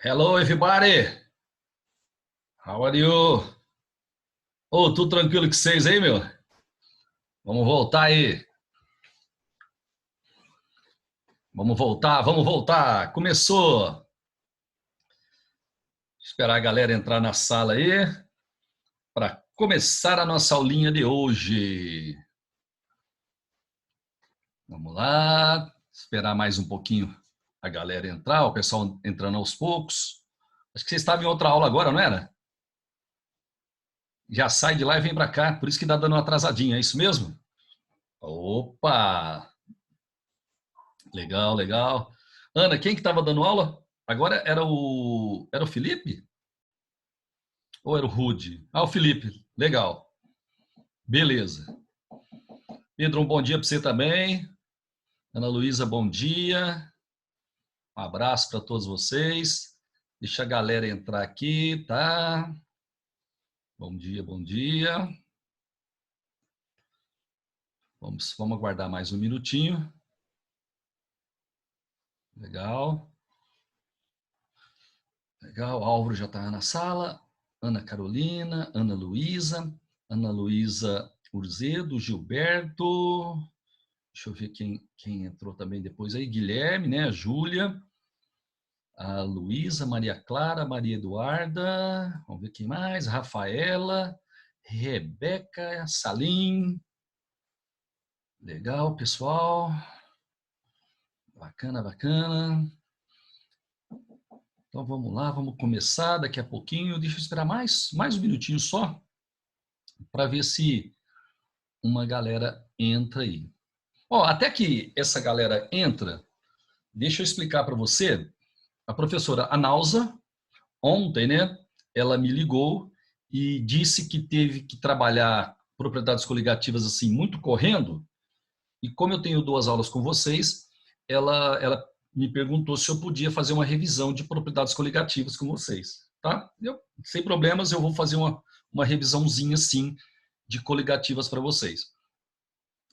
Hello, everybody. How are you? Ô, tudo tranquilo com vocês aí, meu? Vamos voltar aí. Vamos voltar, vamos voltar. Começou. Esperar a galera entrar na sala aí para começar a nossa aulinha de hoje. Vamos lá. Esperar mais um pouquinho a galera entrar, o pessoal entrando aos poucos. Acho que vocês estavam em outra aula agora, não era? Já sai de lá e vem para cá, por isso que tá dando uma atrasadinha, é isso mesmo? Opa! Legal, legal. Ana, quem que estava dando aula? Agora era o Felipe? Ou era o Rude? Ah, o Felipe. Legal. Beleza. Pedro, um bom dia para você também. Ana Luísa, bom dia. Um abraço para todos vocês. Deixa a galera entrar aqui, tá? Bom dia, bom dia. Vamos aguardar mais um minutinho. Legal. Legal, Álvaro já está na sala. Ana Carolina, Ana Luísa Urzedo, Gilberto. Deixa eu ver quem entrou também depois aí. Guilherme, né? A Júlia, a Luísa, Maria Clara, Maria Eduarda. Vamos ver quem mais. Rafaela, Rebeca, Salim. Legal, pessoal. Bacana, bacana. Então vamos lá, vamos começar daqui a pouquinho. Deixa eu esperar mais um minutinho só para ver se uma galera entra aí. Ó, até que essa galera entra, deixa eu explicar para você. A professora Analsa, ontem, né, ela me ligou e disse que teve que trabalhar propriedades coligativas assim muito correndo. E como eu tenho duas aulas com vocês, ela me perguntou se eu podia fazer uma revisão de propriedades coligativas com vocês, tá? Sem problemas, eu vou fazer uma revisãozinha assim de coligativas para vocês.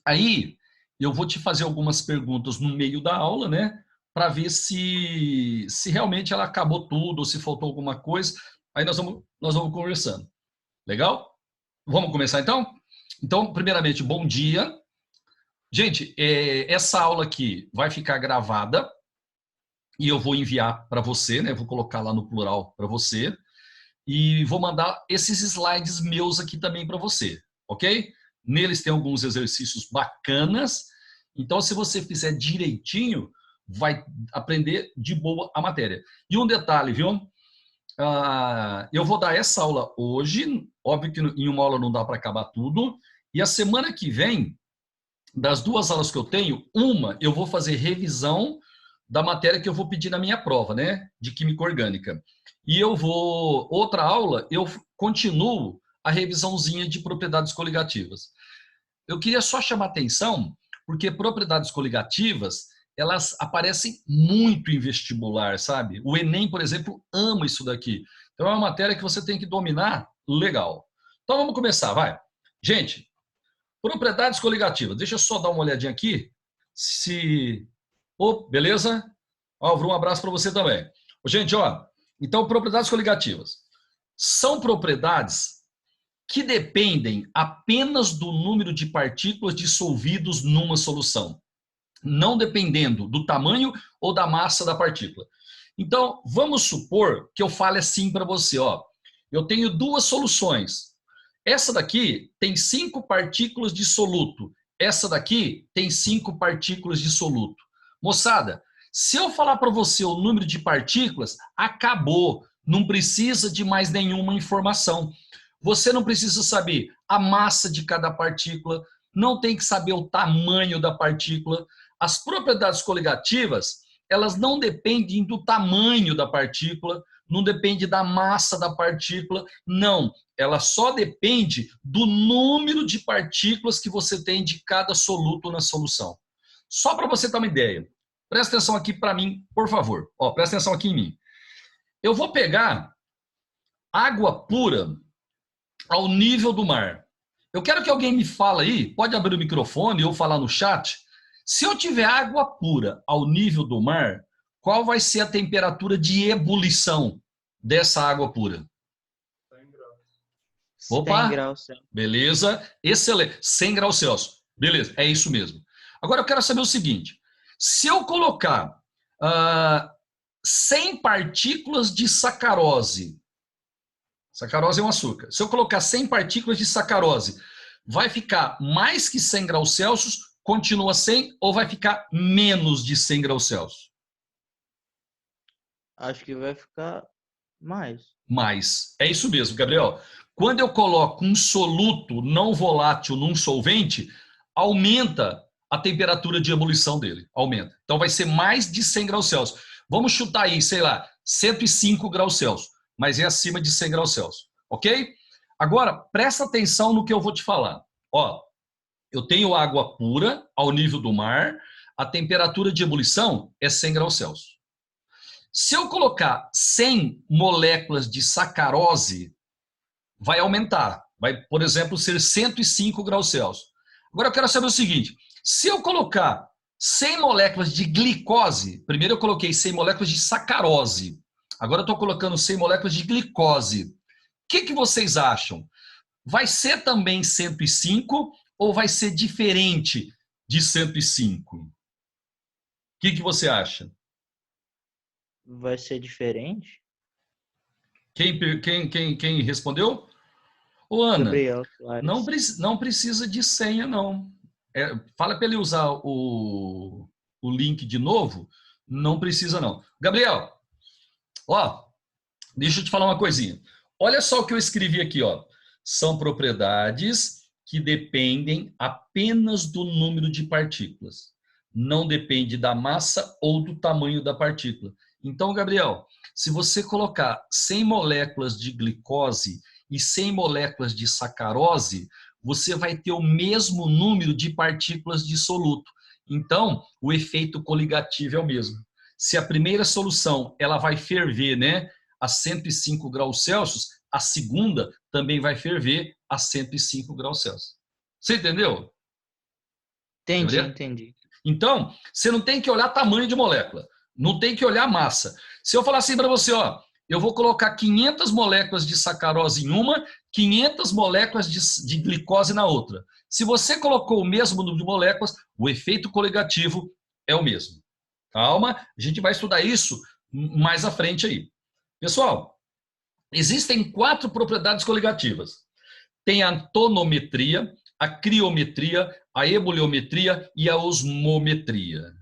Aí, eu vou te fazer algumas perguntas no meio da aula, né? Para ver se realmente ela acabou tudo ou se faltou alguma coisa. Aí nós vamos conversando. Legal? Vamos começar então? Então, primeiramente, bom dia. Gente, essa aula aqui vai ficar gravada e eu vou enviar para você, né? Vou colocar lá no plural para você. E vou mandar esses slides meus aqui também para você, ok? Neles tem alguns exercícios bacanas, então se você fizer direitinho, vai aprender de boa a matéria. E um detalhe, viu? Eu vou dar essa aula hoje, óbvio que em uma aula não dá para acabar tudo, e a semana que vem, das duas aulas que eu tenho, uma eu vou fazer revisão da matéria que eu vou pedir na minha prova, né? De Química Orgânica. E outra aula, eu continuo a revisãozinha de propriedades coligativas. Eu queria só chamar atenção, porque propriedades coligativas, elas aparecem muito em vestibular, sabe? O Enem, por exemplo, ama isso daqui. Então é uma matéria que você tem que dominar legal. Então vamos começar, vai. Gente, propriedades coligativas. Deixa eu só dar uma olhadinha aqui. Beleza? Álvaro, um abraço para você também. Gente, ó, então propriedades coligativas são propriedades que dependem apenas do número de partículas dissolvidos numa solução, não dependendo do tamanho ou da massa da partícula. Então, vamos supor que eu fale assim para você, ó, eu tenho duas soluções. Essa daqui tem 5 partículas de soluto. Essa daqui tem 5 partículas de soluto. Moçada, se eu falar para você o número de partículas, acabou. Não precisa de mais nenhuma informação. Você não precisa saber a massa de cada partícula, não tem que saber o tamanho da partícula. As propriedades coligativas, elas não dependem do tamanho da partícula, não depende da massa da partícula, não. Ela só depende do número de partículas que você tem de cada soluto na solução. Só para você ter uma ideia. Presta atenção aqui para mim, por favor. Ó, presta atenção aqui em mim. Eu vou pegar água pura ao nível do mar. Eu quero que alguém me fale aí, pode abrir o microfone ou falar no chat. Se eu tiver água pura ao nível do mar, qual vai ser a temperatura de ebulição dessa água pura? 100 graus Celsius. Beleza, excelente. 100 graus Celsius. Beleza, é isso mesmo. Agora eu quero saber o seguinte, se eu colocar 100 partículas de sacarose, sacarose é um açúcar, se eu colocar 100 partículas de sacarose, vai ficar mais que 100 graus Celsius, continua 100 ou vai ficar menos de 100 graus Celsius? Acho que vai ficar mais. Mais. É isso mesmo, Gabriel. Quando eu coloco um soluto não volátil num solvente, aumenta a temperatura de ebulição dele. Aumenta. Então vai ser mais de 100 graus Celsius. Vamos chutar aí, sei lá, 105 graus Celsius. Mas é acima de 100 graus Celsius. Ok? Agora, presta atenção no que eu vou te falar. Ó, eu tenho água pura ao nível do mar. A temperatura de ebulição é 100 graus Celsius. Se eu colocar 100 moléculas de sacarose, vai aumentar. Vai, por exemplo, ser 105 graus Celsius. Agora eu quero saber o seguinte, se eu colocar 100 moléculas de glicose, primeiro eu coloquei 100 moléculas de sacarose, agora eu estou colocando 100 moléculas de glicose. O que vocês acham? Vai ser também 105 ou vai ser diferente de 105? O que você acha? Vai ser diferente? Quem respondeu? Ô, Ana, Gabriel Soares. não precisa de senha, não. Fala para ele usar o link de novo. Não precisa, não. Gabriel, ó, deixa eu te falar uma coisinha. Olha só o que eu escrevi aqui, ó. São propriedades que dependem apenas do número de partículas. Não depende da massa ou do tamanho da partícula. Então, Gabriel, se você colocar 100 moléculas de glicose e 100 moléculas de sacarose, você vai ter o mesmo número de partículas de soluto. Então, o efeito coligativo é o mesmo. Se a primeira solução ela vai ferver, né, a 105 graus Celsius, a segunda também vai ferver a 105 graus Celsius. Você entendeu? Entendi. Então, você não tem que olhar tamanho de molécula, não tem que olhar massa. Se eu falar assim para você, ó, eu vou colocar 500 moléculas de sacarose em uma, 500 moléculas de glicose na outra. Se você colocou o mesmo número de moléculas, o efeito coligativo é o mesmo. Calma, a gente vai estudar isso mais à frente aí. Pessoal, existem 4 propriedades coligativas. Tem a tonometria, a criometria, a ebuliometria e a osmometria.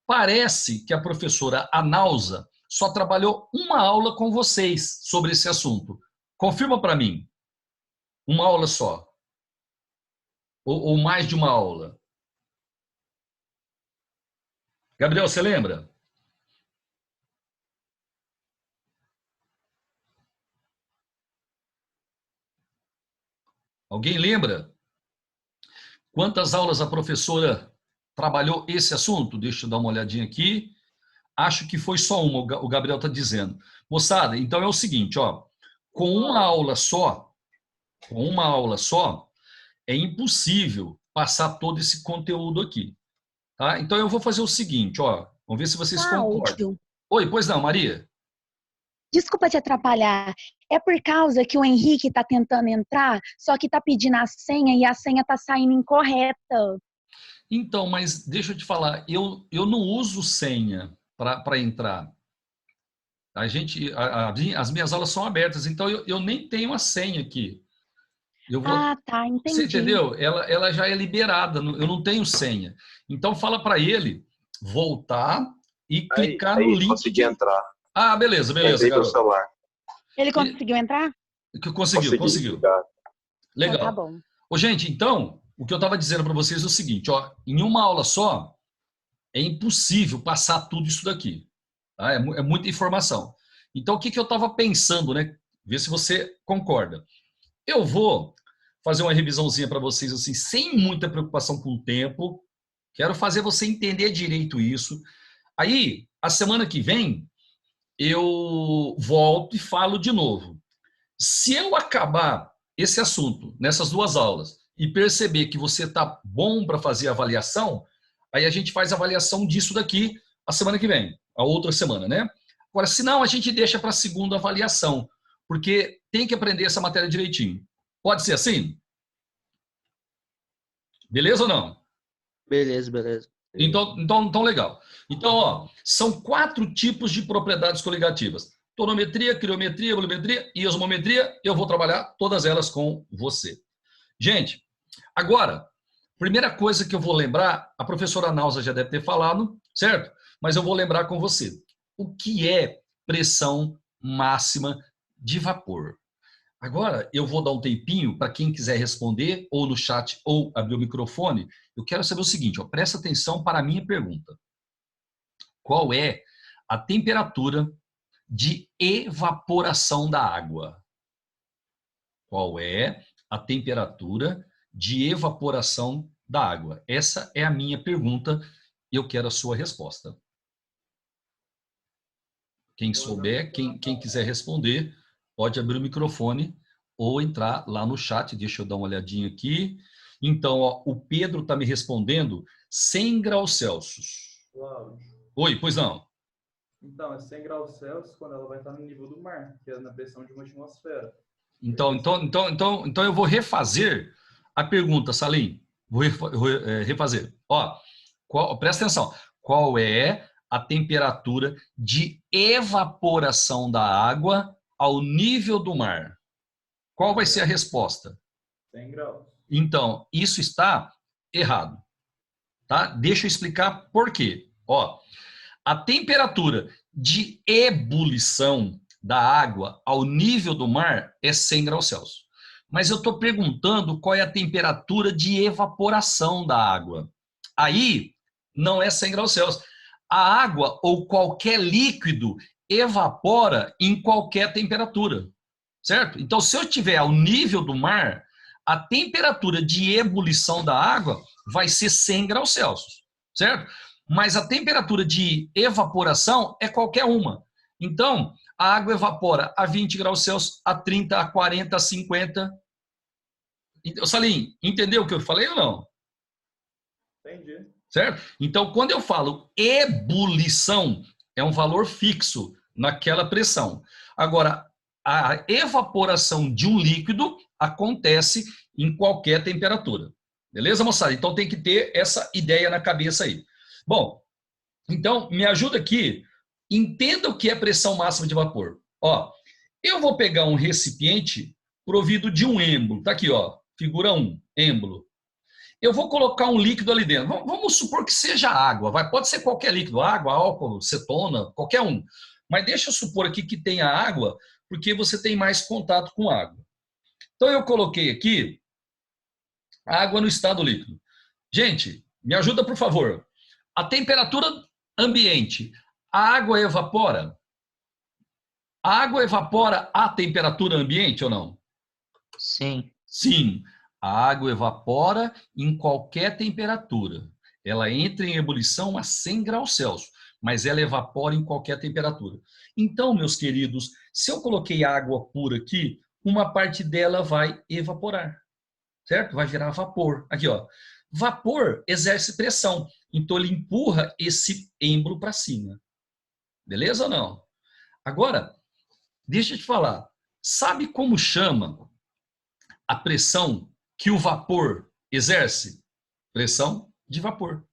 Parece que a professora Anausa só trabalhou uma aula com vocês sobre esse assunto. Confirma para mim. Uma aula só. Ou mais de uma aula. Gabriel, você lembra? Alguém lembra? Quantas aulas a professora trabalhou esse assunto? Deixa eu dar uma olhadinha aqui. Acho que foi só uma, o Gabriel está dizendo. Moçada, então é o seguinte, ó, com uma aula só, é impossível passar todo esse conteúdo aqui. Tá? Então eu vou fazer o seguinte, ó, vamos ver se vocês concordam. Oi, pois não, Maria? Desculpa te atrapalhar. É por causa que o Henrique está tentando entrar, só que está pedindo a senha e a senha está saindo incorreta. Então, mas deixa eu te falar, eu não uso senha para entrar. As minhas aulas são abertas, então eu nem tenho a senha aqui. Ah, tá, entendi. Você entendeu? Ela já é liberada, eu não tenho senha. Então fala para ele voltar e clicar no link. Consegui entrar. Ah, beleza. Entrei pelo celular. Ele conseguiu entrar? Conseguiu. Legal. Então, tá bom. Ô, gente, então, o que eu estava dizendo para vocês é o seguinte, ó, em uma aula só, é impossível passar tudo isso daqui. Tá? É muita informação. Então, o que eu estava pensando, né? Ver se você concorda. Eu vou fazer uma revisãozinha para vocês, assim, sem muita preocupação com o tempo. Quero fazer você entender direito isso. Aí, a semana que vem, eu volto e falo de novo. Se eu acabar esse assunto nessas 2 aulas e perceber que você está bom para fazer a avaliação, aí a gente faz a avaliação disso daqui a semana que vem, a outra semana, né? Agora, se não, a gente deixa para a segunda avaliação, porque tem que aprender essa matéria direitinho. Pode ser assim? Beleza ou não? Beleza, beleza. Então legal. Então, ó, são 4 tipos de propriedades coligativas. Tonometria, criometria, volumetria e osmometria. Eu vou trabalhar todas elas com você. Gente, agora, primeira coisa que eu vou lembrar, a professora Nausa já deve ter falado, certo? Mas eu vou lembrar com você. O que é pressão máxima de vapor? Agora, eu vou dar um tempinho para quem quiser responder, ou no chat, ou abrir o microfone. Eu quero saber o seguinte, ó, presta atenção para a minha pergunta. Qual é a temperatura de evaporação da água? Qual é a temperatura de evaporação da água? Essa é a minha pergunta e eu quero a sua resposta. Quem souber, quem quiser responder, pode abrir o microfone ou entrar lá no chat. Deixa eu dar uma olhadinha aqui. Então, ó, o Pedro está me respondendo 100 graus Celsius. Cláudio. Oi, pois não. Então, é 100 graus Celsius quando ela vai estar no nível do mar, que é na pressão de uma atmosfera. Então eu vou refazer a pergunta, Salim. Vou refazer. Ó, presta atenção. Qual é a temperatura de evaporação da água ao nível do mar? Qual vai ser a resposta? 100 graus. Então, isso está errado. Tá? Deixa eu explicar por quê. Ó, a temperatura de ebulição da água ao nível do mar é 100 graus Celsius. Mas eu estou perguntando qual é a temperatura de evaporação da água. Aí, não é 100 graus Celsius. A água ou qualquer líquido evapora em qualquer temperatura, certo? Então, se eu estiver ao nível do mar, a temperatura de ebulição da água vai ser 100 graus Celsius, certo? Mas a temperatura de evaporação é qualquer uma. Então, a água evapora a 20 graus Celsius, a 30, a 40, a 50. Salim, entendeu o que eu falei ou não? Entendi. Certo? Então, quando eu falo ebulição, é um valor fixo naquela pressão. Agora, a evaporação de um líquido acontece em qualquer temperatura. Beleza, moçada? Então, tem que ter essa ideia na cabeça aí. Bom, então, me ajuda aqui. Entenda o que é pressão máxima de vapor. Ó, eu vou pegar um recipiente provido de um êmbolo. Tá aqui, ó, figura 1, êmbolo. Eu vou colocar um líquido ali dentro. Vamos supor que seja água. Pode ser qualquer líquido, água, álcool, cetona, qualquer um. Mas deixa eu supor aqui que tenha água, porque você tem mais contato com água. Então, eu coloquei aqui água no estado líquido. Gente, me ajuda, por favor. A temperatura ambiente, a água evapora? A água evapora a temperatura ambiente ou não? Sim. Sim. A água evapora em qualquer temperatura. Ela entra em ebulição a 100 graus Celsius, mas ela evapora em qualquer temperatura. Então, meus queridos, se eu coloquei água pura aqui, uma parte dela vai evaporar, certo? Vai virar vapor. Aqui, ó. Vapor exerce pressão, então ele empurra esse êmbolo para cima. Beleza ou não? Agora, deixa eu te falar. Sabe como chama a pressão que o vapor exerce? Pressão de vapor.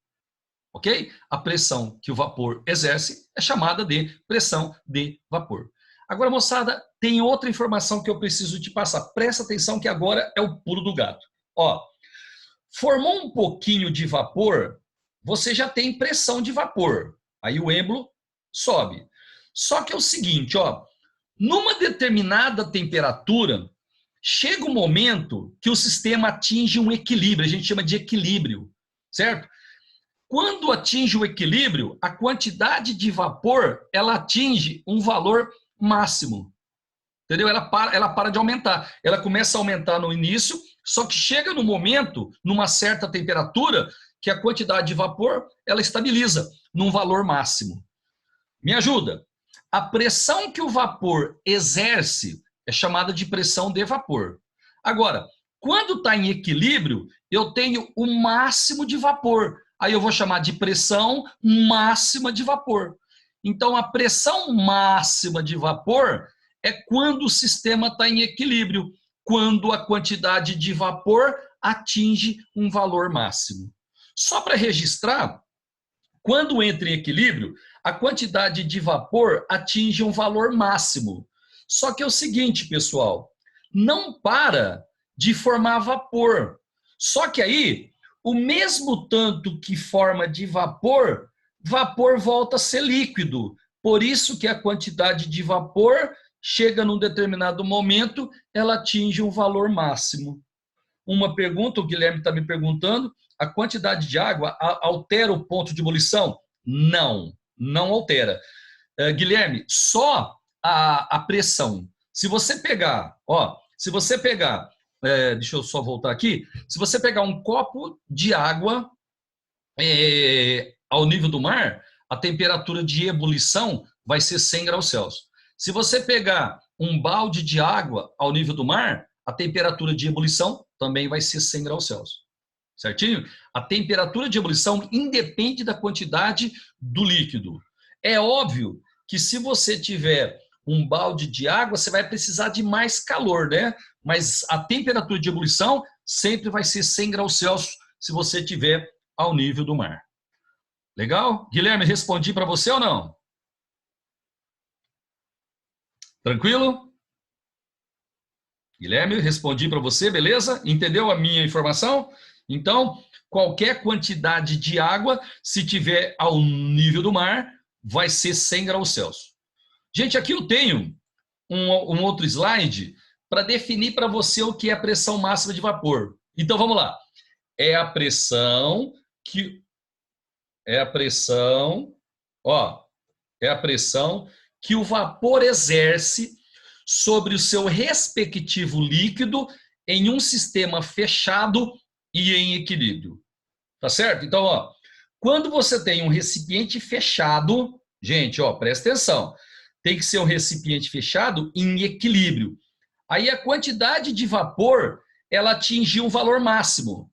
Ok? A pressão que o vapor exerce é chamada de pressão de vapor. Agora, moçada, tem outra informação que eu preciso te passar. Presta atenção que agora é o pulo do gato. Ó, formou um pouquinho de vapor, você já tem pressão de vapor. Aí o êmbolo sobe. Só que é o seguinte, ó, numa determinada temperatura, chega um momento que o sistema atinge um equilíbrio, a gente chama de equilíbrio, certo? Quando atinge o equilíbrio, a quantidade de vapor, ela atinge um valor máximo, entendeu? Ela para de aumentar. Ela começa a aumentar no início, só que chega no momento, numa certa temperatura, que a quantidade de vapor, ela estabiliza num valor máximo. Me ajuda. A pressão que o vapor exerce é chamada de pressão de vapor. Agora, quando está em equilíbrio, eu tenho o máximo de vapor. Aí eu vou chamar de pressão máxima de vapor. Então, a pressão máxima de vapor é quando o sistema está em equilíbrio, quando a quantidade de vapor atinge um valor máximo. Só para registrar, quando entra em equilíbrio, a quantidade de vapor atinge um valor máximo. Só que é o seguinte, pessoal, não para de formar vapor. Só que aí, o mesmo tanto que forma de vapor, vapor volta a ser líquido. Por isso que a quantidade de vapor chega num determinado momento, ela atinge um valor máximo. Uma pergunta, o Guilherme está me perguntando, a quantidade de água altera o ponto de ebulição? Não, não altera. Guilherme, só a pressão. Se você pegar, deixa eu só voltar aqui, se você pegar um copo de água ao nível do mar, a temperatura de ebulição vai ser 100 graus Celsius. Se você pegar um balde de água ao nível do mar, a temperatura de ebulição também vai ser 100 graus Celsius. Certinho? A temperatura de ebulição independe da quantidade do líquido. É óbvio que se você tiver um balde de água, você vai precisar de mais calor, né? Mas a temperatura de ebulição sempre vai ser 100 graus Celsius se você tiver ao nível do mar. Legal? Guilherme, respondi para você ou não? Tranquilo? Guilherme, respondi para você, beleza? Entendeu a minha informação? Então, qualquer quantidade de água, se tiver ao nível do mar, vai ser 100 graus Celsius. Gente, aqui eu tenho um outro slide para definir para você o que é a pressão máxima de vapor. Então, vamos lá. É a pressão que o vapor exerce sobre o seu respectivo líquido em um sistema fechado e em equilíbrio. Tá certo? Então, quando você tem um recipiente fechado, gente, presta atenção, tem que ser um recipiente fechado em equilíbrio. Aí a quantidade de vapor, ela atingiu um valor máximo.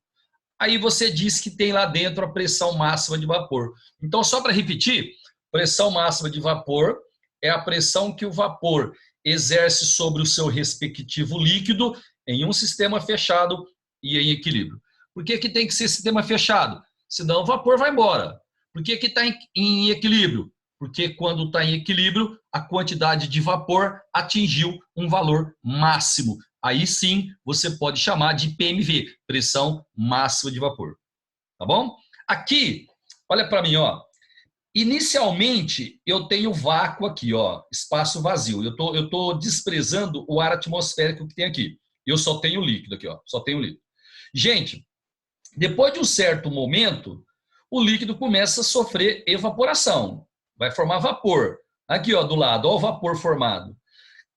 Aí você diz que tem lá dentro a pressão máxima de vapor. Então, só para repetir, pressão máxima de vapor é a pressão que o vapor exerce sobre o seu respectivo líquido em um sistema fechado e em equilíbrio. Por que tem que ser sistema fechado? Senão o vapor vai embora. Por que está em equilíbrio? Porque quando está em equilíbrio, a quantidade de vapor atingiu um valor máximo. Aí sim, você pode chamar de PMV, pressão máxima de vapor. Tá bom? Aqui, olha para mim, Inicialmente, eu tenho vácuo aqui, espaço vazio. Eu tô desprezando o ar atmosférico que tem aqui. Eu só tenho líquido aqui, só tenho líquido. Gente, depois de um certo momento, o líquido começa a sofrer evaporação. Vai formar vapor. Aqui, do lado, o vapor formado.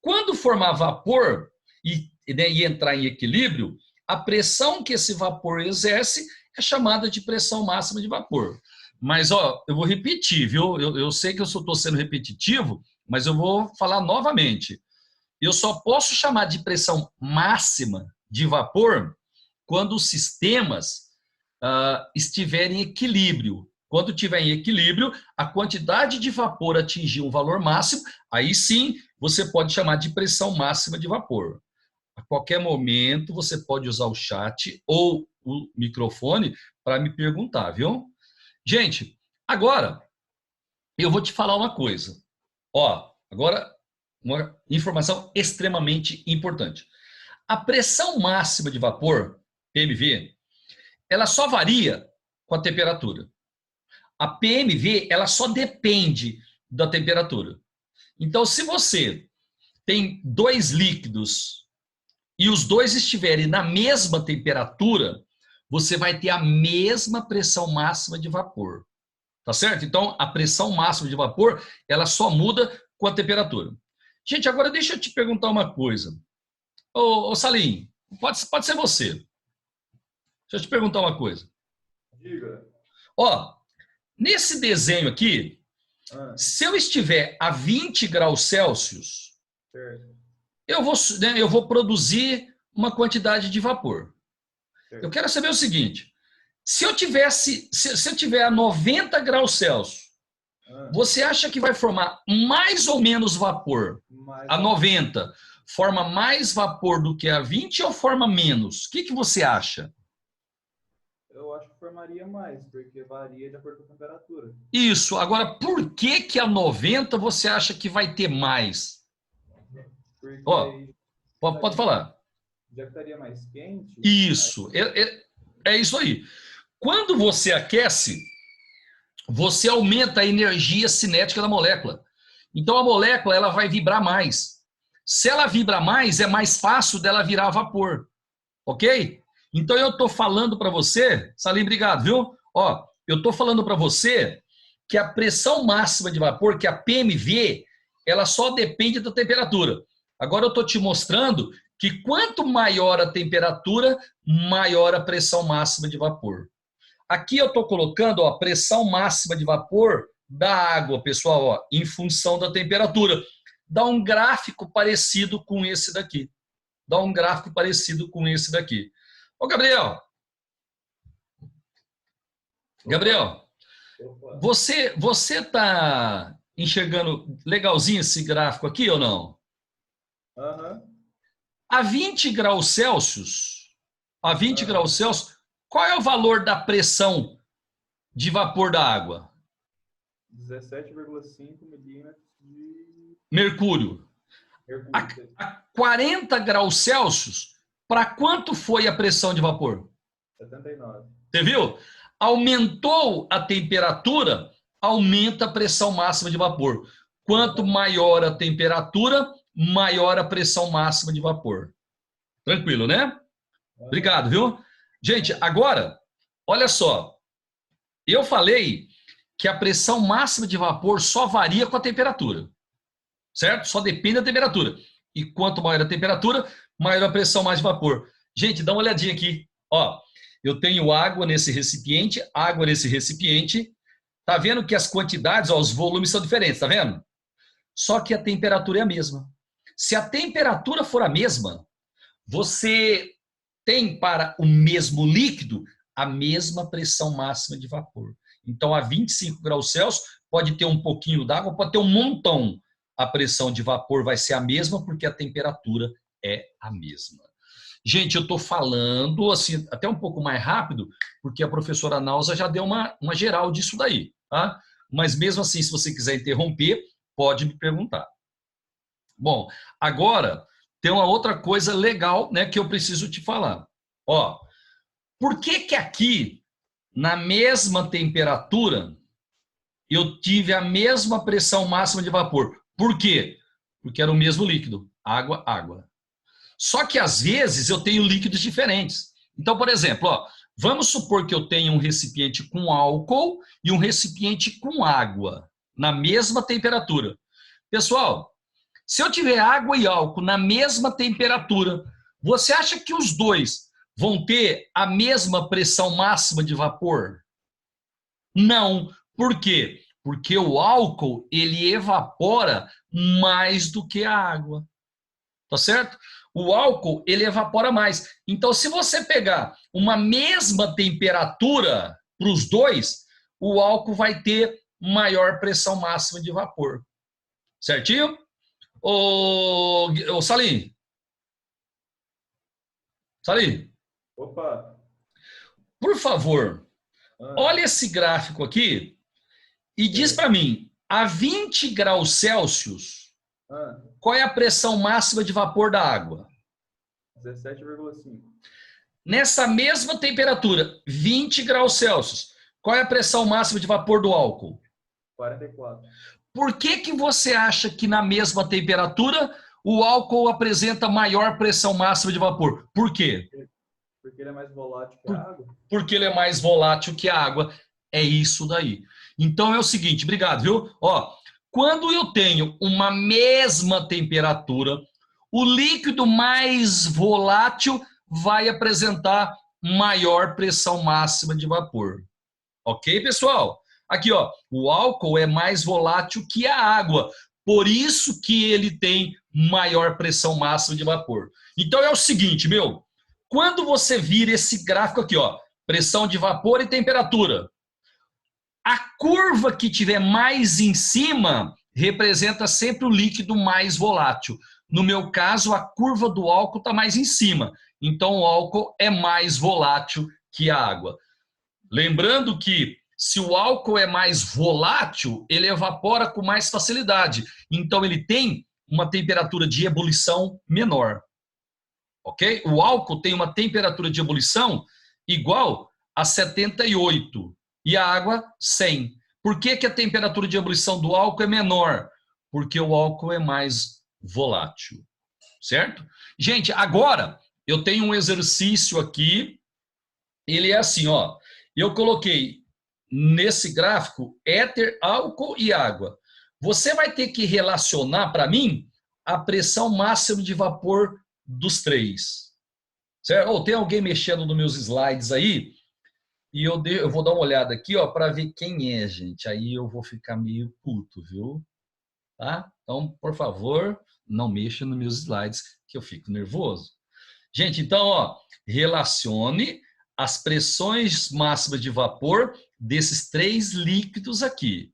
Quando formar vapor e entrar em equilíbrio, a pressão que esse vapor exerce é chamada de pressão máxima de vapor. Mas, eu vou repetir, viu? Eu sei que eu estou sendo repetitivo, mas eu vou falar novamente. Eu só posso chamar de pressão máxima de vapor quando os sistemas estiverem em equilíbrio. Quando estiver em equilíbrio, a quantidade de vapor atingir um valor máximo, aí sim você pode chamar de pressão máxima de vapor. A qualquer momento você pode usar o chat ou o microfone para me perguntar, viu? Gente, agora eu vou te falar uma coisa. Agora uma informação extremamente importante. A pressão máxima de vapor, PMV, ela só varia com a temperatura. A PMV, ela só depende da temperatura. Então, se você tem dois líquidos e os dois estiverem na mesma temperatura, você vai ter a mesma pressão máxima de vapor. Tá certo? Então, a pressão máxima de vapor, ela só muda com a temperatura. Gente, agora deixa eu te perguntar uma coisa. Ô Salim, pode ser você. Deixa eu te perguntar uma coisa. Diga. Nesse desenho aqui, se eu estiver a 20 graus Celsius, certo, eu vou produzir uma quantidade de vapor. certo. Eu quero saber o seguinte, Se eu tiver a 90 graus Celsius, você acha que vai formar mais ou menos vapor? A 90 forma mais vapor do que a 20 ou forma menos? O que você acha? Eu acho que formaria mais, porque varia de acordo com a temperatura. Isso. Agora, por que a 90 você acha que vai ter mais? Porque Pode falar. Já que estaria mais quente... Isso. É isso aí. Quando você aquece, você aumenta a energia cinética da molécula. Então, a molécula ela vai vibrar mais. Se ela vibra mais, é mais fácil dela virar vapor. Ok? Então, eu estou falando para você... Salim, obrigado, viu? Eu estou falando para você que a pressão máxima de vapor, que a PMV, ela só depende da temperatura. Agora, eu estou te mostrando que quanto maior a temperatura, maior a pressão máxima de vapor. Aqui eu estou colocando a pressão máxima de vapor da água, pessoal, em função da temperatura. Dá um gráfico parecido com esse daqui. Ô, Gabriel. Gabriel, você está enxergando legalzinho esse gráfico aqui ou não? A 20 graus Celsius, qual é o valor da pressão de vapor da água? 17,5 milímetros de mercúrio. A 40 graus Celsius, para quanto foi a pressão de vapor? 79. Você viu? Aumentou a temperatura, aumenta a pressão máxima de vapor. Quanto maior a temperatura, maior a pressão máxima de vapor. Tranquilo, né? Obrigado, viu? Gente, agora, olha só. Eu falei que a pressão máxima de vapor só varia com a temperatura. Certo? Só depende da temperatura. E quanto maior a temperatura, maior a pressão mais de vapor. Gente, dá uma olhadinha aqui. Eu tenho água nesse recipiente. Tá vendo que as quantidades, os volumes são diferentes, tá vendo? Só que a temperatura é a mesma. Se a temperatura for a mesma, você tem para o mesmo líquido a mesma pressão máxima de vapor. Então, a 25 graus Celsius pode ter um pouquinho d'água, pode ter um montão. A pressão de vapor vai ser a mesma porque a temperatura é a mesma. Gente, eu estou falando assim, até um pouco mais rápido, porque a professora Nausa já deu uma geral disso daí. Tá? Mas mesmo assim, se você quiser interromper, pode me perguntar. Bom, agora tem uma outra coisa legal, né, que eu preciso te falar. Por que aqui, na mesma temperatura, eu tive a mesma pressão máxima de vapor? Por quê? Porque era o mesmo líquido, água, água. Só que às vezes eu tenho líquidos diferentes. Então, por exemplo, vamos supor que eu tenho um recipiente com álcool e um recipiente com água, na mesma temperatura. Pessoal, se eu tiver água e álcool na mesma temperatura, você acha que os dois vão ter a mesma pressão máxima de vapor? Não. Por quê? Porque o álcool, ele evapora mais do que a água. Tá certo? O álcool, ele evapora mais. Então, se você pegar uma mesma temperatura para os dois, o álcool vai ter maior pressão máxima de vapor. Certinho? Ô Salim. Salim. Opa. Por favor, olha esse gráfico aqui e diz para mim, a 20 graus Celsius, qual é a pressão máxima de vapor da água? 17,5. Nessa mesma temperatura, 20 graus Celsius, qual é a pressão máxima de vapor do álcool? 44. Por que você acha que na mesma temperatura o álcool apresenta maior pressão máxima de vapor? Por quê? Porque ele é mais volátil que a água. Porque ele é mais volátil que a água. É isso daí. Então é o seguinte, obrigado, viu? Quando eu tenho uma mesma temperatura, o líquido mais volátil vai apresentar maior pressão máxima de vapor. Ok, pessoal? Aqui, o álcool é mais volátil que a água. Por isso que ele tem maior pressão máxima de vapor. Então é o seguinte, quando você vira esse gráfico aqui, pressão de vapor e temperatura. A curva que tiver mais em cima representa sempre o líquido mais volátil. No meu caso, a curva do álcool está mais em cima. Então, o álcool é mais volátil que a água. Lembrando que se o álcool é mais volátil, ele evapora com mais facilidade. Então, ele tem uma temperatura de ebulição menor. Ok? O álcool tem uma temperatura de ebulição igual a 78 e a água 100. Por que a temperatura de ebulição do álcool é menor? Porque o álcool é mais volátil. Certo? Gente, agora eu tenho um exercício aqui. Ele é assim, ó. Eu coloquei nesse gráfico éter, álcool e água. Você vai ter que relacionar para mim a pressão máxima de vapor dos três. Certo? Ou tem alguém mexendo nos meus slides aí? E eu vou dar uma olhada aqui, ó, para ver quem é, gente. Aí eu vou ficar meio puto, viu? Tá? Então, por favor, não mexa nos meus slides, que eu fico nervoso. Gente, então, ó, relacione as pressões máximas de vapor desses três líquidos aqui.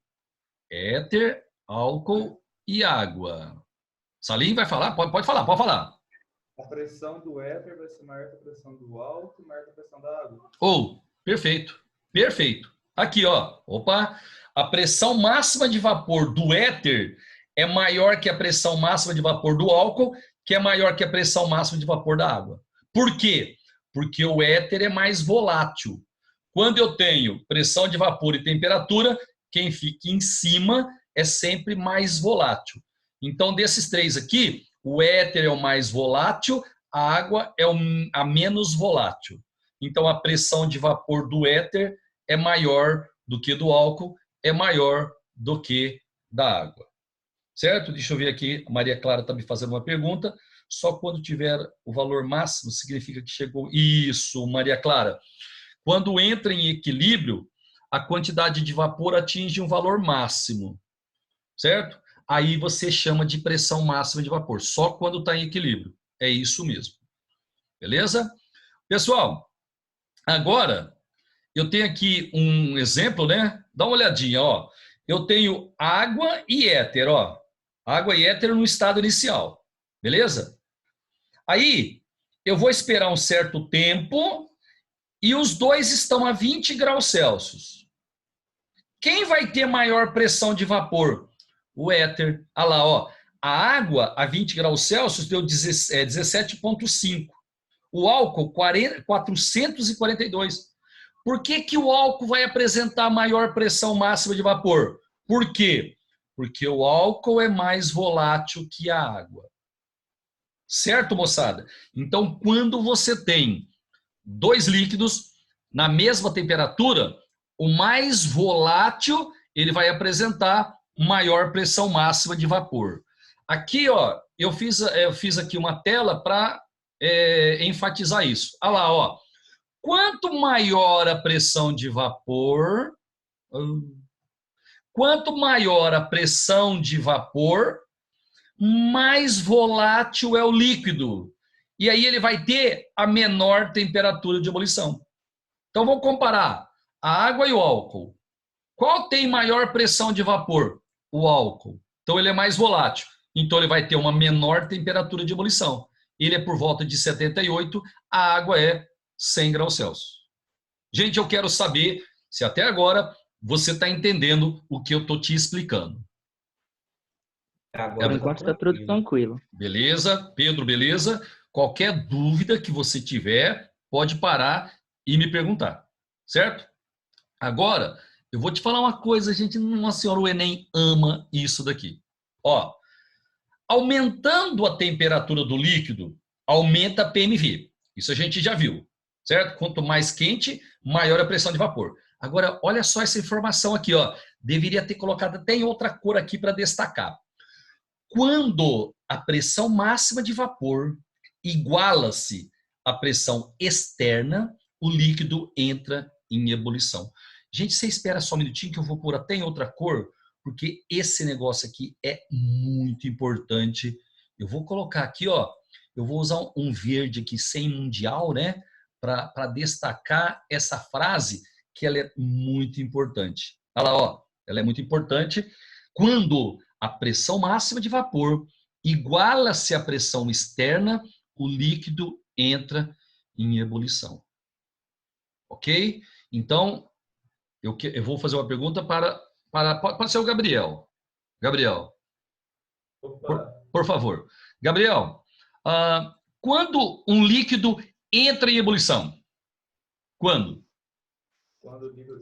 Éter, álcool e água. Salim vai falar? Pode falar, pode falar. A pressão do éter vai ser maior que a pressão do álcool, maior que a pressão da água. Perfeito, perfeito. Aqui, ó, opa, a pressão máxima de vapor do éter é maior que a pressão máxima de vapor do álcool, que é maior que a pressão máxima de vapor da água. Por quê? Porque o éter é mais volátil. Quando eu tenho pressão de vapor e temperatura, quem fica em cima é sempre mais volátil. Então, desses três aqui, o éter é o mais volátil, a água é a menos volátil. Então, a pressão de vapor do éter é maior do que do álcool, é maior do que da água. Certo? Deixa eu ver aqui, a Maria Clara está me fazendo uma pergunta. Só quando tiver o valor máximo significa que chegou. Isso, Maria Clara. Quando entra em equilíbrio, a quantidade de vapor atinge um valor máximo. Certo? Aí você chama de pressão máxima de vapor. Só quando está em equilíbrio. É isso mesmo. Beleza? Pessoal, agora eu tenho aqui um exemplo, né? Dá uma olhadinha, ó. Eu tenho água e éter, ó. Água e éter no estado inicial. Beleza? Aí, eu vou esperar um certo tempo e os dois estão a 20 graus Celsius. Quem vai ter maior pressão de vapor? O éter. Olha lá, ó. A água a 20 graus Celsius deu 17,5. O álcool, 442. Por que o álcool vai apresentar maior pressão máxima de vapor? Por quê? Porque o álcool é mais volátil que a água. Certo, moçada? Então, quando você tem dois líquidos na mesma temperatura, o mais volátil ele vai apresentar maior pressão máxima de vapor. Aqui, ó, eu fiz aqui uma tela para enfatizar isso. Olha lá, ó. Quanto maior a pressão de vapor, mais volátil é o líquido. E aí ele vai ter a menor temperatura de ebulição. Então vamos comparar a água e o álcool. Qual tem maior pressão de vapor? O álcool. Então ele é mais volátil. Então ele vai ter uma menor temperatura de ebulição. Ele é por volta de 78, a água é 100 graus Celsius. Gente, eu quero saber se até agora você está entendendo o que eu estou te explicando. Por enquanto está tudo tranquilo. Beleza? Pedro, beleza? Qualquer dúvida que você tiver, pode parar e me perguntar. Certo? Agora, eu vou te falar uma coisa, gente. Nossa Senhora, o Enem ama isso daqui. Ó, aumentando a temperatura do líquido, aumenta a PMV. Isso a gente já viu. Certo? Quanto mais quente, maior a pressão de vapor. Agora, olha só essa informação aqui, ó. Deveria ter colocado até em outra cor aqui para destacar. Quando a pressão máxima de vapor iguala-se à pressão externa, o líquido entra em ebulição. Gente, você espera só um minutinho que eu vou pôr até em outra cor, porque esse negócio aqui é muito importante. Eu vou colocar aqui, ó, eu vou usar um verde aqui sem mundial, né? para destacar essa frase, que ela é muito importante. Olha lá, ó, ela é muito importante. Quando a pressão máxima de vapor iguala-se à pressão externa, o líquido entra em ebulição. Ok? Então, eu vou fazer uma pergunta pode ser o Gabriel. Gabriel, por favor. Gabriel, quando um líquido entra em ebulição? Quando?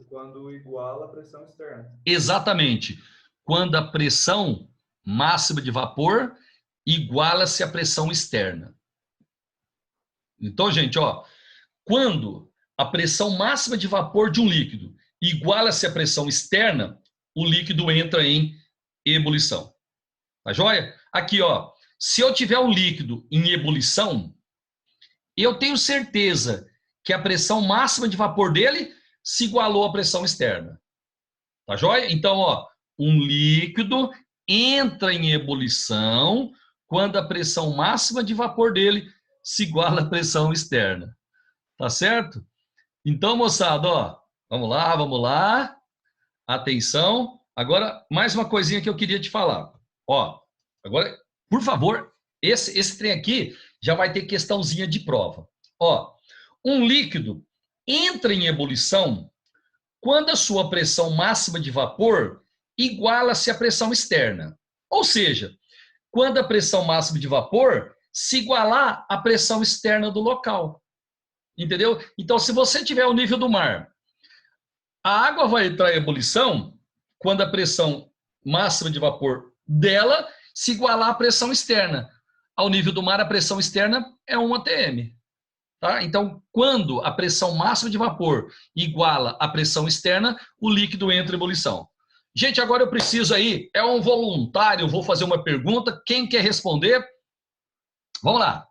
Quando iguala a pressão externa. Exatamente. Quando a pressão máxima de vapor iguala-se à pressão externa. Então, gente, ó, quando a pressão máxima de vapor de um líquido iguala-se à pressão externa, o líquido entra em ebulição. Tá joia? Aqui, ó, se eu tiver um líquido em ebulição, eu tenho certeza que a pressão máxima de vapor dele se igualou à pressão externa. Tá joia? Então, ó, um líquido entra em ebulição quando a pressão máxima de vapor dele se iguala à pressão externa. Tá certo? Então, moçada, ó, vamos lá. Atenção. Agora, mais uma coisinha que eu queria te falar. Ó, agora, por favor, esse trem aqui já vai ter questãozinha de prova. Ó, um líquido entra em ebulição quando a sua pressão máxima de vapor iguala-se à pressão externa. Ou seja, quando a pressão máxima de vapor se igualar à pressão externa do local. Entendeu? Então, se você tiver o nível do mar, a água vai entrar em ebulição quando a pressão máxima de vapor dela se igualar à pressão externa. Ao nível do mar, a pressão externa é 1 atm. Tá? Então, quando a pressão máxima de vapor iguala à pressão externa, o líquido entra em ebulição. Gente, agora eu preciso aí, é um voluntário, vou fazer uma pergunta. Quem quer responder? Vamos lá.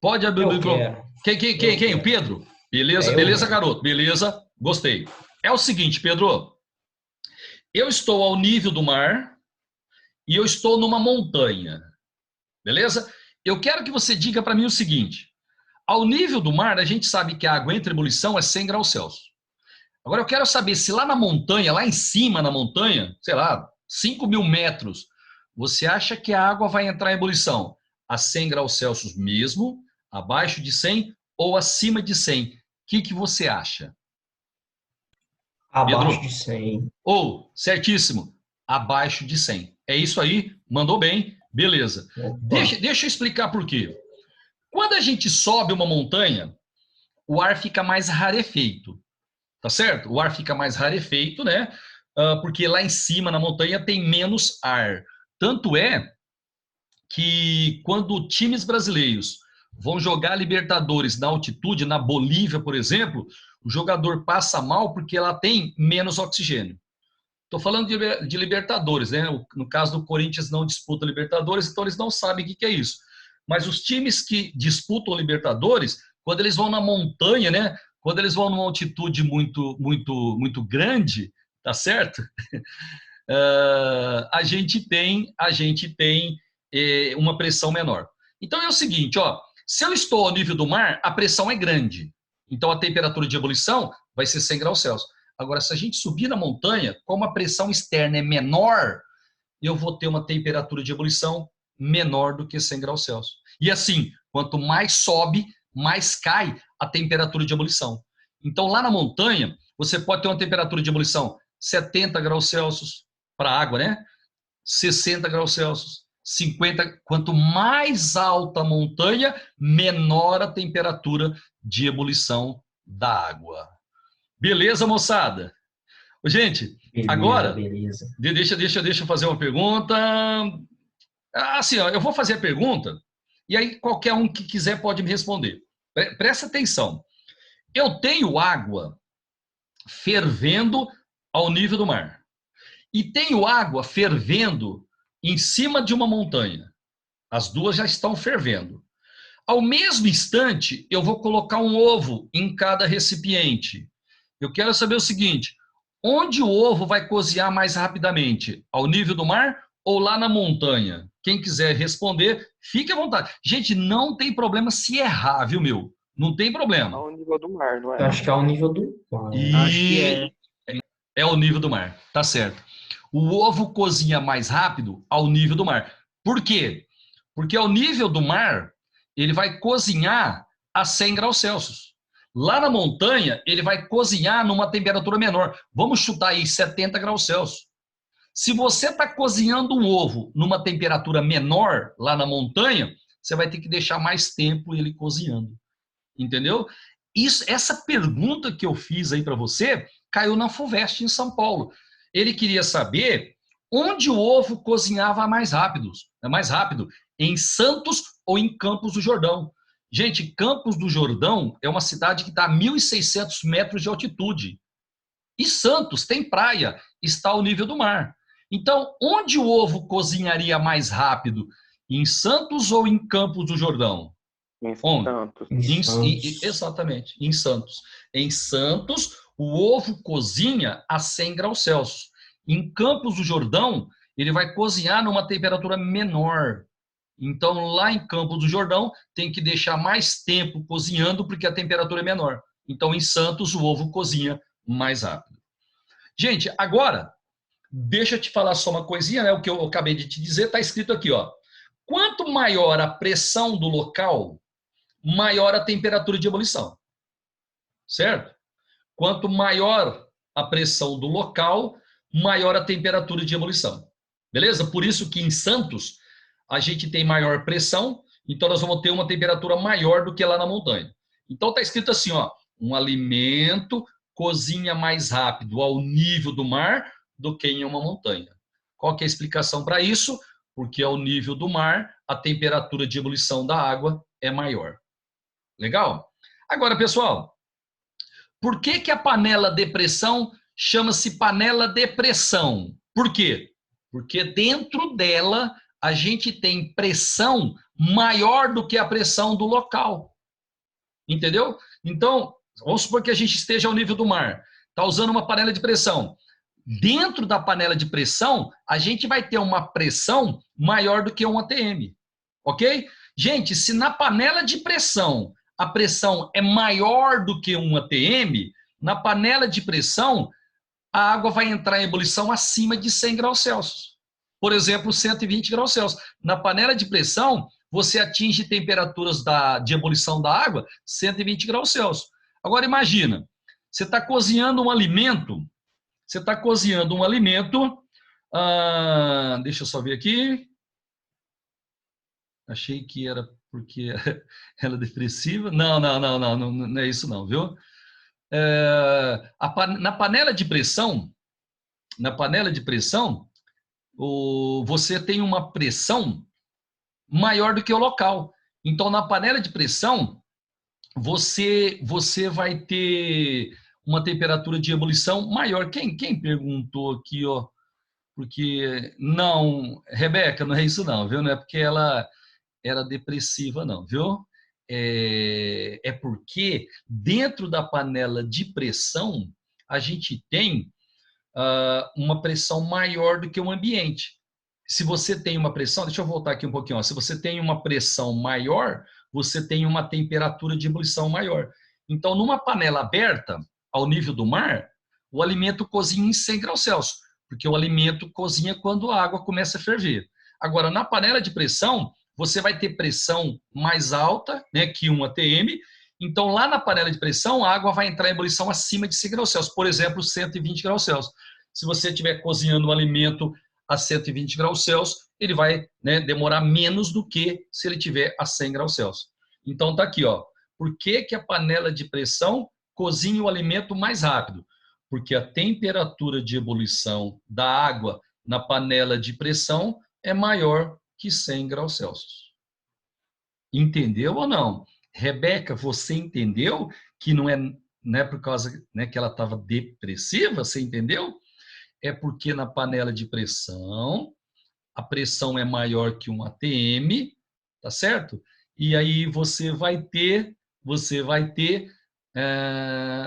Pode abrir o microfone. Quem? O Pedro? Beleza, beleza, garoto. Beleza, gostei. É o seguinte, Pedro. Eu estou ao nível do mar e eu estou numa montanha. Beleza? Eu quero que você diga para mim o seguinte. Ao nível do mar, a gente sabe que a água entra em ebulição é 100 graus Celsius. Agora eu quero saber se lá na montanha, lá em cima na montanha, sei lá, 5.000 metros, você acha que a água vai entrar em ebulição a 100 graus Celsius mesmo, abaixo de 100 ou acima de 100? O que você acha? Abaixo de 100. Ou, certíssimo, abaixo de 100. É isso aí, mandou bem, beleza. Deixa eu explicar por quê. Quando a gente sobe uma montanha, o ar fica mais rarefeito, tá certo? O ar fica mais rarefeito, né? Porque lá em cima, na montanha, tem menos ar. Tanto é que quando times brasileiros vão jogar Libertadores na altitude, na Bolívia, por exemplo, o jogador passa mal porque ela tem menos oxigênio. Estou falando de Libertadores, né? No caso do Corinthians não disputa Libertadores, então eles não sabem o que é isso. Mas os times que disputam Libertadores, quando eles vão na montanha, né? Quando eles vão numa altitude muito grande, tá certo? A gente tem uma pressão menor. Então é o seguinte, ó, se eu estou ao nível do mar, a pressão é grande. Então a temperatura de ebulição vai ser 100 graus Celsius. Agora, se a gente subir na montanha, como a pressão externa é menor, eu vou ter uma temperatura de ebulição menor do que 100 graus Celsius. E assim, quanto mais sobe, mais cai a temperatura de ebulição. Então, lá na montanha, você pode ter uma temperatura de ebulição 70 graus Celsius para a água, né? 60 graus Celsius, 50. Quanto mais alta a montanha, menor a temperatura de ebulição da água. Beleza, moçada? Gente, beleza, agora, beleza. Deixa eu fazer uma pergunta. Assim, ó, eu vou fazer a pergunta e aí qualquer um que quiser pode me responder. Presta atenção. Eu tenho água fervendo ao nível do mar e tenho água fervendo em cima de uma montanha. As duas já estão fervendo. Ao mesmo instante, eu vou colocar um ovo em cada recipiente. Eu quero saber o seguinte, onde o ovo vai cozinhar mais rapidamente? Ao nível do mar ou lá na montanha? Quem quiser responder, fique à vontade. Gente, não tem problema se errar, viu, meu? Não tem problema. Ao nível do mar, não Eu é? acho que é o nível do mar. Acho que é. É o nível do mar, tá certo. O ovo cozinha mais rápido ao nível do mar. Por quê? Porque ao nível do mar, ele vai cozinhar a 100 graus Celsius. Lá na montanha, ele vai cozinhar numa temperatura menor. Vamos chutar aí 70 graus Celsius. Se você está cozinhando um ovo numa temperatura menor lá na montanha, você vai ter que deixar mais tempo ele cozinhando. Entendeu? Essa pergunta que eu fiz aí para você caiu na FUVEST em São Paulo. Ele queria saber onde o ovo cozinhava mais rápido, em Santos ou em Campos do Jordão. Gente, Campos do Jordão é uma cidade que está a 1.600 metros de altitude. E Santos tem praia, está ao nível do mar. Então, onde o ovo cozinharia mais rápido? Em Santos ou em Campos do Jordão? Em Onde? Santos. Exatamente, em Santos. Em Santos, o ovo cozinha a 100 graus Celsius. Em Campos do Jordão, ele vai cozinhar numa temperatura menor. Então, lá em Campos do Jordão, tem que deixar mais tempo cozinhando porque a temperatura é menor. Então, em Santos, o ovo cozinha mais rápido. Gente, agora, deixa eu te falar só uma coisinha, né? O que eu acabei de te dizer está escrito aqui, ó. Quanto maior a pressão do local, maior a temperatura de ebulição. Certo? Quanto maior a pressão do local, maior a temperatura de ebulição. Beleza? Por isso que em Santos a gente tem maior pressão, então nós vamos ter uma temperatura maior do que lá na montanha. Então está escrito assim, ó, um alimento cozinha mais rápido ao nível do mar do que em uma montanha. Qual que é a explicação para isso? Porque ao nível do mar, a temperatura de ebulição da água é maior. Legal? Agora, pessoal, por que a panela de pressão chama-se panela de pressão? Por quê? Porque dentro dela a gente tem pressão maior do que a pressão do local. Entendeu? Então, vamos supor que a gente esteja ao nível do mar. Está usando uma panela de pressão. Dentro da panela de pressão, a gente vai ter uma pressão maior do que um ATM. Ok? Gente, se na panela de pressão a pressão é maior do que um ATM, na panela de pressão a água vai entrar em ebulição acima de 100 graus Celsius. Por exemplo, 120 graus Celsius. Na panela de pressão, você atinge temperaturas de ebulição da água 120 graus Celsius. Agora imagina, você está cozinhando um alimento, deixa eu só ver aqui, achei que era porque ela é depressiva, não é isso não, viu? Na panela de pressão, você tem uma pressão maior do que o local. Então, na panela de pressão, você vai ter uma temperatura de ebulição maior. Quem perguntou aqui, ó? Porque, não, Rebeca, não é isso não, viu? Não é porque ela era depressiva não, viu? É porque dentro da panela de pressão, a gente tem uma pressão maior do que o ambiente. Se você tem uma pressão, deixa eu voltar aqui um pouquinho, ó. Se você tem uma pressão maior, você tem uma temperatura de ebulição maior. Então, numa panela aberta, ao nível do mar, o alimento cozinha em 100 graus Celsius, porque o alimento cozinha quando a água começa a ferver. Agora, na panela de pressão, você vai ter pressão mais alta, né, que um ATM. Então, lá na panela de pressão, a água vai entrar em ebulição acima de 100 graus Celsius, por exemplo, 120 graus Celsius. Se você estiver cozinhando um alimento a 120 graus Celsius, ele vai, né, demorar menos do que se ele estiver a 100 graus Celsius. Então, tá aqui, ó. Por que a panela de pressão cozinha o alimento mais rápido? Porque a temperatura de ebulição da água na panela de pressão é maior que 100 graus Celsius. Entendeu ou não? Rebeca, você entendeu que não é por causa, né, que ela estava depressiva? Você entendeu? É porque na panela de pressão, a pressão é maior que um ATM, tá certo? E aí você vai ter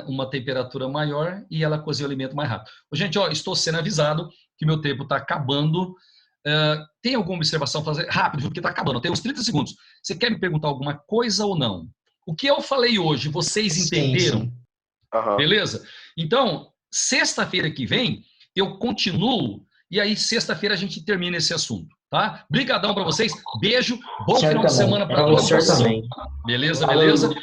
uma temperatura maior e ela cozinha o alimento mais rápido. Gente, ó, estou sendo avisado que meu tempo está acabando. Tem alguma observação para fazer? Rápido, porque está acabando. Tem uns 30 segundos. Você quer me perguntar alguma coisa ou não? O que eu falei hoje, vocês Sim, entenderam? sim. Aham. Beleza? Então, sexta-feira que vem, eu continuo e aí sexta-feira a gente termina esse assunto, tá? Brigadão para vocês, beijo, bom final de Certamente. semana para Pra todos. você também. Beleza, beleza?